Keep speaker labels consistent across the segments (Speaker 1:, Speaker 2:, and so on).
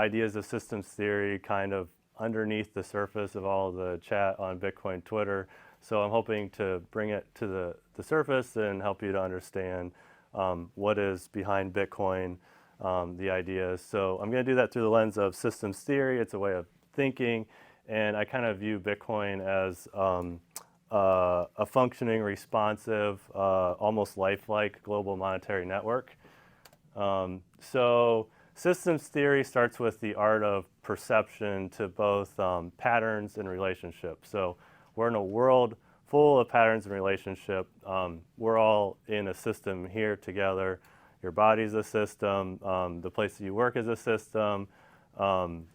Speaker 1: ideas of systems theory kind of underneath the surface of all of the chat on Bitcoin Twitter. So I'm hoping to bring it to the surface and help you to understand what is behind Bitcoin, the ideas. So I'm going to do that through the lens of systems theory. It's a way of thinking, and I kind of view Bitcoin as a functioning, responsive, almost lifelike global monetary network. So systems theory starts with the art of perception to both patterns and relationships. So we're in a world full of patterns and relationship. We're all in a system here together. Your body's a system. The place that you work is a system.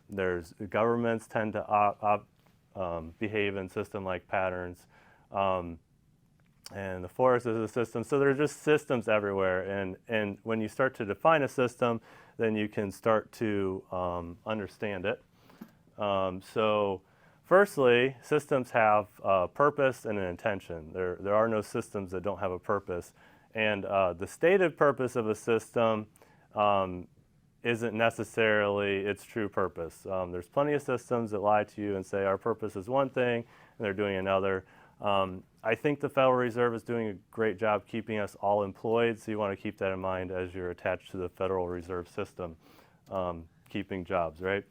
Speaker 1: There's governments tend to behave in system-like patterns. And the forest is a system. So there's just systems everywhere. And when you start to define a system, then you can start to understand it. So firstly, systems have a purpose and an intention. There are no systems that don't have a purpose. And the stated purpose of a system isn't necessarily its true purpose. There's plenty of systems that lie to you and say our purpose is one thing and they're doing another. I think the Federal Reserve is doing a great job keeping us all employed, so you want to keep that in mind as you're attached to the Federal Reserve System, keeping jobs, right?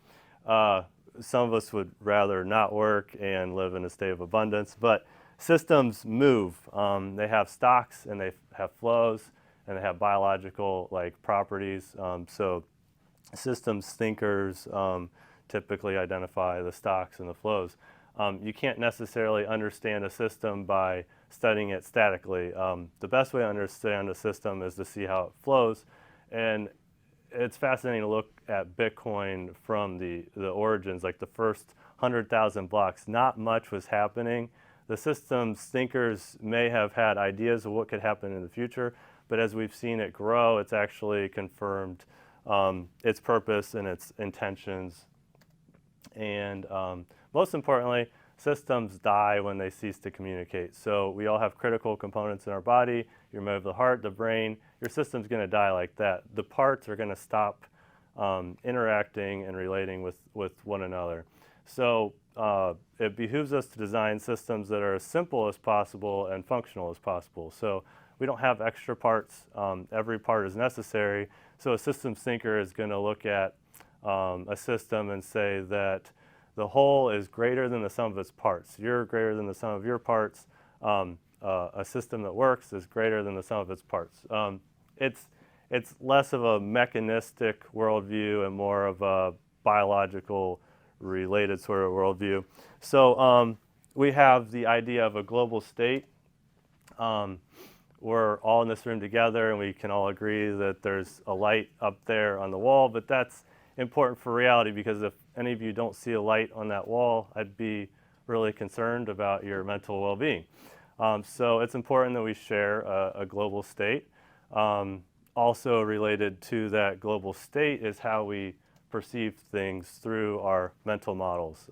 Speaker 1: Some of us would rather not work and live in a state of abundance, but systems move. They have stocks and they have flows and they have biological properties. So systems thinkers typically identify the stocks and the flows. You can't necessarily understand a system by studying it statically. The best way to understand a system is to see how it flows. And it's fascinating to look at Bitcoin from the origins, like the first 100,000 blocks. Not much was happening. The systems thinkers may have had ideas of what could happen in the future, but as we've seen it grow, it's actually confirmed its purpose and its intentions. And most importantly, systems die when they cease to communicate. So we all have critical components in our body. Your motor, the heart, the brain. Your system's going to die like that. The parts are going to stop interacting and relating with one another. So it behooves us to design systems that are as simple as possible and functional as possible. So we don't have extra parts. Every part is necessary. So a systems thinker is going to look at a system and say that the whole is greater than the sum of its parts. You're greater than the sum of your parts. A system that works is greater than the sum of its parts. It's less of a mechanistic worldview and more of a biological related sort of worldview. So we have the idea of a global state. We're all in this room together and we can all agree that there's a light up there on the wall, but that's important for reality because if any of you don't see a light on that wall, I'd be really concerned about your mental well-being. So it's important that we share a global state. Also related to that global state is how we perceive things through our mental models.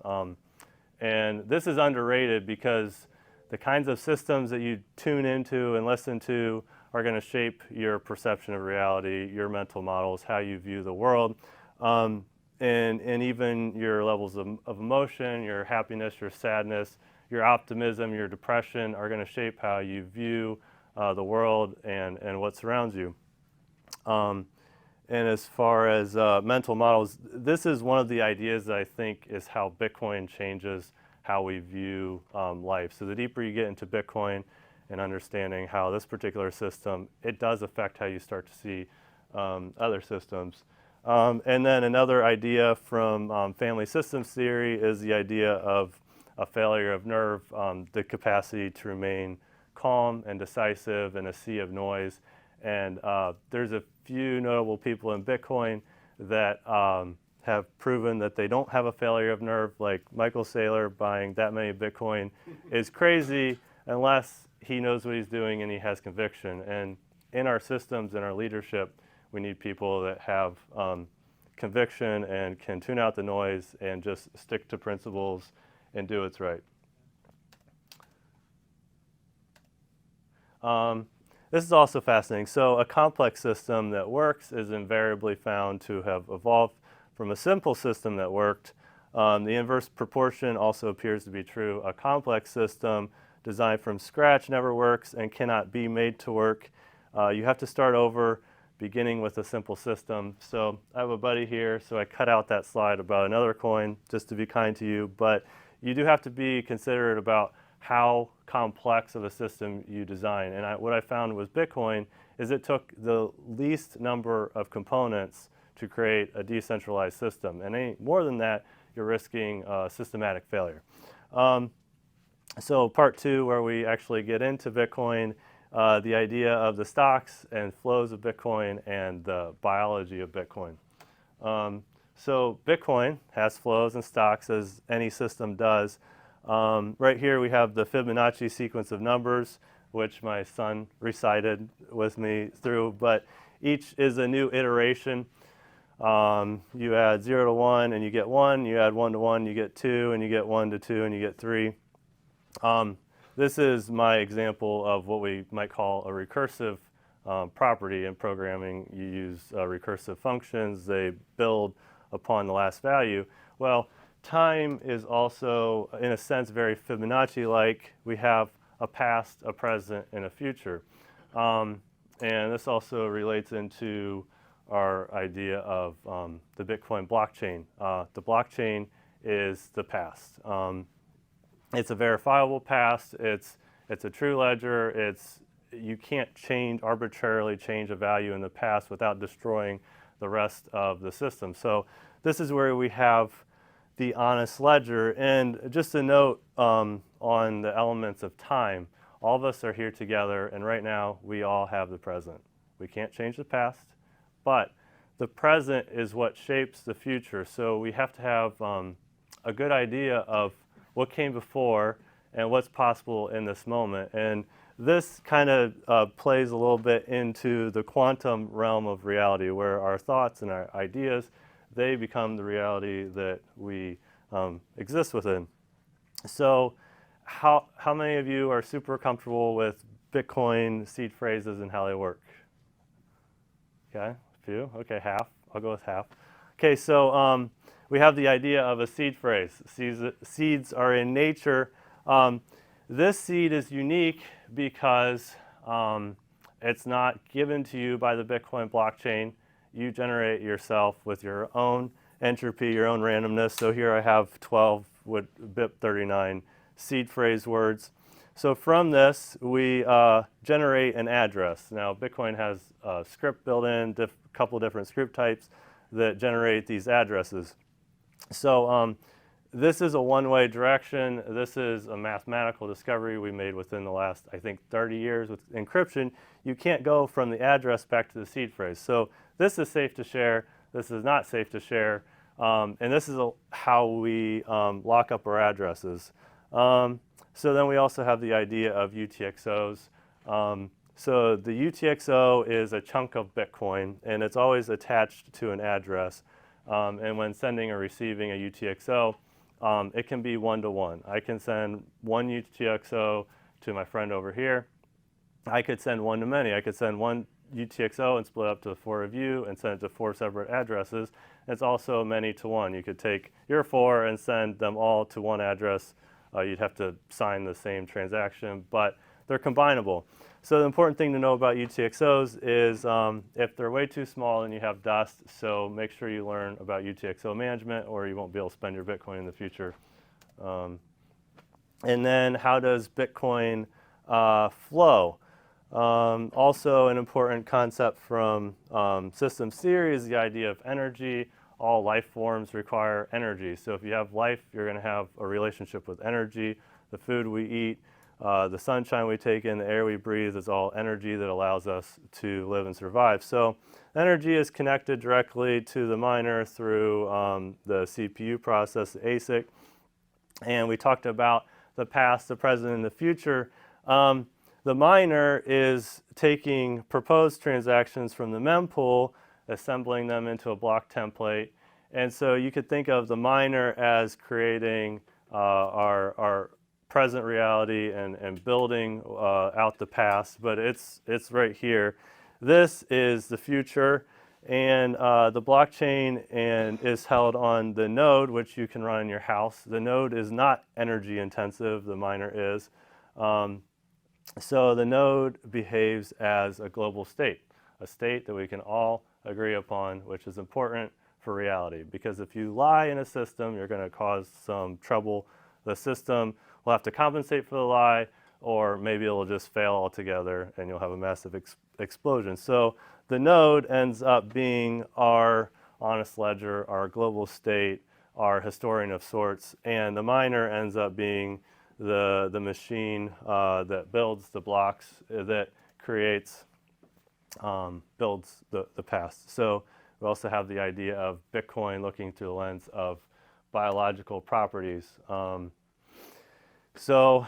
Speaker 1: And this is underrated because the kinds of systems that you tune into and listen to are going to shape your perception of reality, your mental models, how you view the world. And even your levels of emotion, your happiness, your sadness, your optimism, your depression are going to shape how you view the world and what surrounds you. And as far as mental models, this is one of the ideas that I think is how Bitcoin changes how we view life. So the deeper you get into Bitcoin and understanding how this particular system, it does affect how you start to see other systems. And then another idea from family systems theory is the idea of a failure of nerve, the capacity to remain calm and decisive in a sea of noise. And there's a few notable people in Bitcoin that have proven that they don't have a failure of nerve, like Michael Saylor buying that many Bitcoin is crazy unless he knows what he's doing and he has conviction. And in our systems and our leadership, we need people that have conviction and can tune out the noise and just stick to principles and do what's right. This is also fascinating. So a complex system that works is invariably found to have evolved from a simple system that worked. The inverse proportion also appears to be true. A complex system designed from scratch never works and cannot be made to work. You have to start over, beginning with a simple system. So I have a buddy here, so I cut out that slide about another coin just to be kind to you, but you do have to be considerate about how complex of a system you design. And what I found with Bitcoin is it took the least number of components to create a decentralized system. And any more than that, you're risking systematic failure. So part two, where we actually get into Bitcoin, the idea of the stocks and flows of Bitcoin and the biology of Bitcoin. So Bitcoin has flows and stocks as any system does. Right here we have the Fibonacci sequence of numbers, which my son recited with me through, but each is a new iteration. You add 0 to 1 and you get 1, you add 1 to 1, you get 2, and you get 1 to 2 and you get 3. This is my example of what we might call a recursive property. In programming, you use recursive functions. They build upon the last value. Well, time is also, in a sense, very Fibonacci-like. We have a past, a present, and a future. And this also relates into our idea of the Bitcoin blockchain. The blockchain is the past. It's a verifiable past. It's a true ledger. You can't arbitrarily change a value in the past without destroying the rest of the system. So this is where we have the honest ledger. And just a note on the elements of time. All of us are here together, and right now we all have the present. We can't change the past, but the present is what shapes the future. So we have to have a good idea of what came before and what's possible in this moment. And this kind of plays a little bit into the quantum realm of reality, where our thoughts and our ideas, they become the reality that we exist within. So how many of you are super comfortable with Bitcoin seed phrases and how they work? Okay, a few. Okay, half. I'll go with half. Okay, so we have the idea of a seed phrase. Seeds are in nature. This seed is unique because it's not given to you by the Bitcoin blockchain. You generate yourself with your own entropy, your own randomness. So here I have 12 with BIP39 seed phrase words. So from this, we generate an address. Now, Bitcoin has a script built in, a couple different script types that generate these addresses. So this is a one-way direction. This is a mathematical discovery we made within the last, I think, 30 years with encryption. You can't go from the address back to the seed phrase. So this is safe to share. This is not safe to share. And this is how we lock up our addresses. So then we also have the idea of UTXOs. So the UTXO is a chunk of Bitcoin, and it's always attached to an address. And when sending or receiving a UTXO, it can be one-to-one. I can send one UTXO to my friend over here. I could send one to many. I could send one UTXO and split up to 4 of you and send it to 4 separate addresses. It's also many-to-one. You could take your 4 and send them all to one address. You'd have to sign the same transaction, but they're combinable. So the important thing to know about UTXOs is if they're way too small, then you have dust. So make sure you learn about UTXO management, or you won't be able to spend your Bitcoin in the future. And then how does Bitcoin flow? Also an important concept from systems theory is the idea of energy. All life forms require energy. So if you have life, you're going to have a relationship with energy. The food we eat, the sunshine we take in, the air we breathe is all energy that allows us to live and survive. So energy is connected directly to the miner through the CPU process, the ASIC. And we talked about the past, the present, and the future. The miner is taking proposed transactions from the mempool, assembling them into a block template. And so you could think of the miner as creating our present reality and building out the past, but it's right here. This is the future, And the blockchain is held on the node, which you can run in your house. The node is not energy intensive, the miner is. So the node behaves as a global state, a state that we can all agree upon, which is important for reality. Because if you lie in a system, you're going to cause some trouble. The system will have to compensate for the lie, or maybe it'll just fail altogether and you'll have a massive explosion. So the node ends up being our honest ledger, our global state, our historian of sorts, and the miner ends up being the machine that builds the blocks, that creates, builds the past. So we also have the idea of Bitcoin looking through the lens of biological properties. So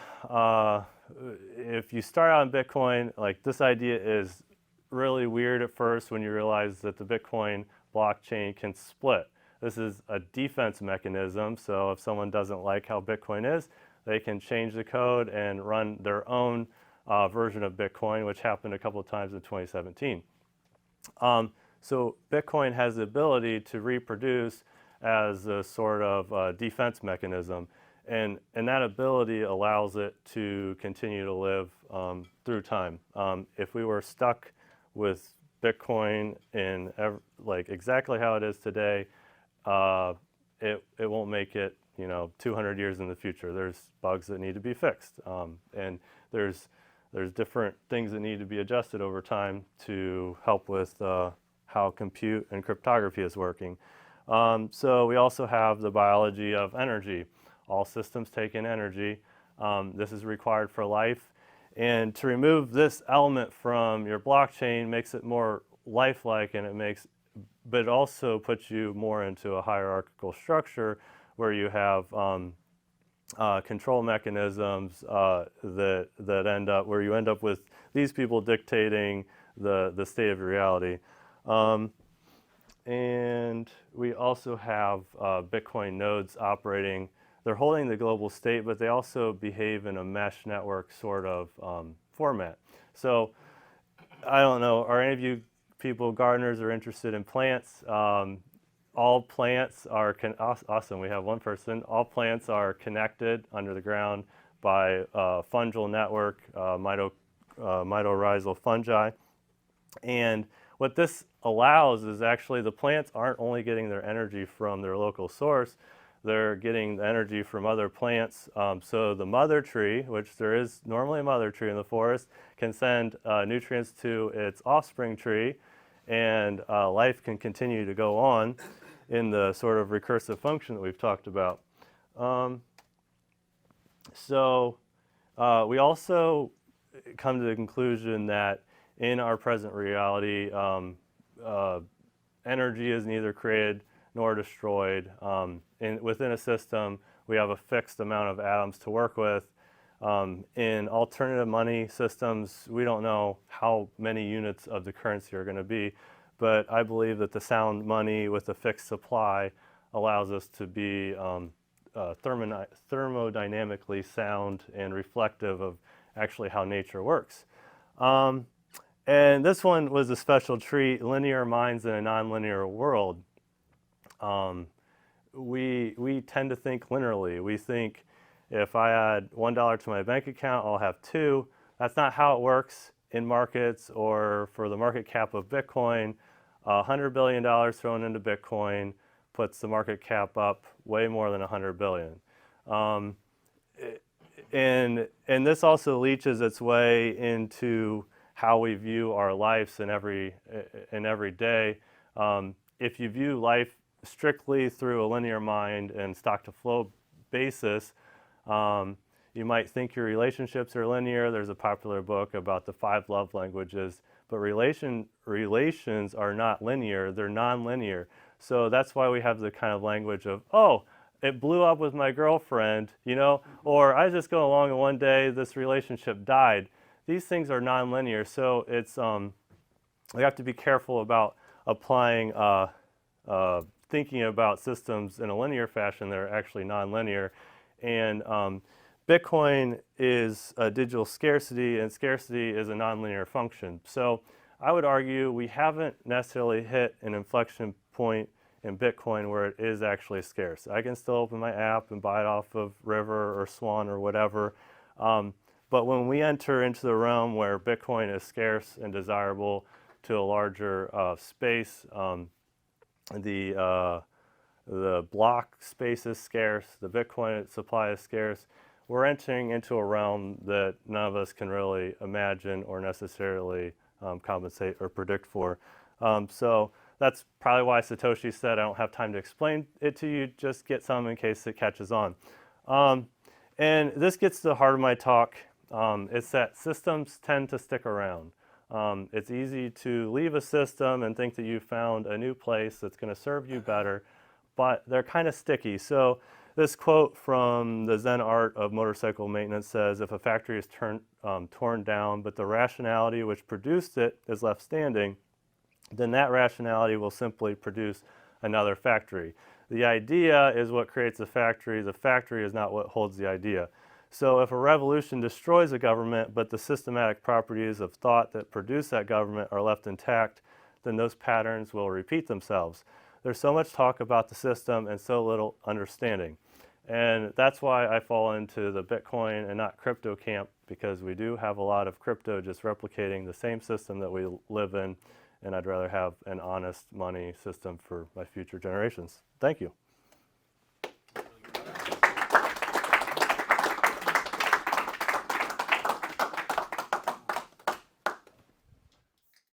Speaker 1: if you start out in Bitcoin, like this idea is really weird at first when you realize that the Bitcoin blockchain can split. This is a defense mechanism, so if someone doesn't like how Bitcoin is, they can change the code and run their own version of Bitcoin, which happened a couple of times in 2017. So Bitcoin has the ability to reproduce as a sort of defense mechanism, and that ability allows it to continue to live through time. If we were stuck with Bitcoin in like exactly how it is today, it won't make it 200 years in the future. There's bugs that need to be fixed, and there's different things that need to be adjusted over time to help with how compute and cryptography is working. So we also have the biology of energy. All systems take in energy. This is required for life. And to remove this element from your blockchain makes it more lifelike, and but it also puts you more into a hierarchical structure where you have control mechanisms that end up where you end up with these people dictating the state of reality. And we also have Bitcoin nodes operating. They're holding the global state, but they also behave in a mesh network sort of format. So I don't know, are any of you people gardeners or interested in plants? All plants are, awesome, we have one person. All plants are connected under the ground by a fungal network, mycorrhizal fungi. And what this allows is actually the plants aren't only getting their energy from their local source, they're getting the energy from other plants. So the mother tree, which there is normally a mother tree in the forest, can send nutrients to its offspring tree, and life can continue to go on in the sort of recursive function that we've talked about. So we also come to the conclusion that in our present reality, energy is neither created nor destroyed. Within a system, we have a fixed amount of atoms to work with. In alternative money systems, we don't know how many units of the currency are going to be, but I believe that the sound money with a fixed supply allows us to be thermodynamically sound and reflective of actually how nature works. And this one was a special treat, linear minds in a nonlinear world. We tend to think linearly. We think if I add $1 to my bank account, I'll have $2. That's not how it works in markets or for the market cap of Bitcoin. $100 billion thrown into Bitcoin puts the market cap up way more than $100 billion. And this also leaches its way into how we view our lives in every day. If you view life strictly through a linear mind and stock-to-flow basis, you might think your relationships are linear. There's a popular book about the 5 love languages, but relations are not linear, they're non-linear. So that's why we have the kind of language of, oh, it blew up with my girlfriend, or I just go along and one day this relationship died. These things are non-linear, so it's we have to be careful about applying thinking about systems in a linear fashion that are actually non-linear. And Bitcoin is a digital scarcity, and scarcity is a nonlinear function. So I would argue we haven't necessarily hit an inflection point in Bitcoin where it is actually scarce. I can still open my app and buy it off of River or Swan or whatever. But when we enter into the realm where Bitcoin is scarce and desirable to a larger space, the block space is scarce, the Bitcoin supply is scarce, we're entering into a realm that none of us can really imagine or necessarily compensate or predict for. So that's probably why Satoshi said, I don't have time to explain it to you, just get some in case it catches on. And this gets to the heart of my talk. It's that systems tend to stick around. It's easy to leave a system and think that you found a new place that's going to serve you better, but they're kind of sticky. So this quote from the Zen art of motorcycle maintenance says, if a factory is torn down, but the rationality which produced it is left standing, then that rationality will simply produce another factory. The idea is what creates the factory is not what holds the idea. So if a revolution destroys a government, but the systematic properties of thought that produce that government are left intact, then those patterns will repeat themselves. There's so much talk about the system and so little understanding. And that's why I fall into the Bitcoin and not crypto camp, because we do have a lot of crypto just replicating the same system that we live in, and I'd rather have an honest money system for my future generations. Thank you.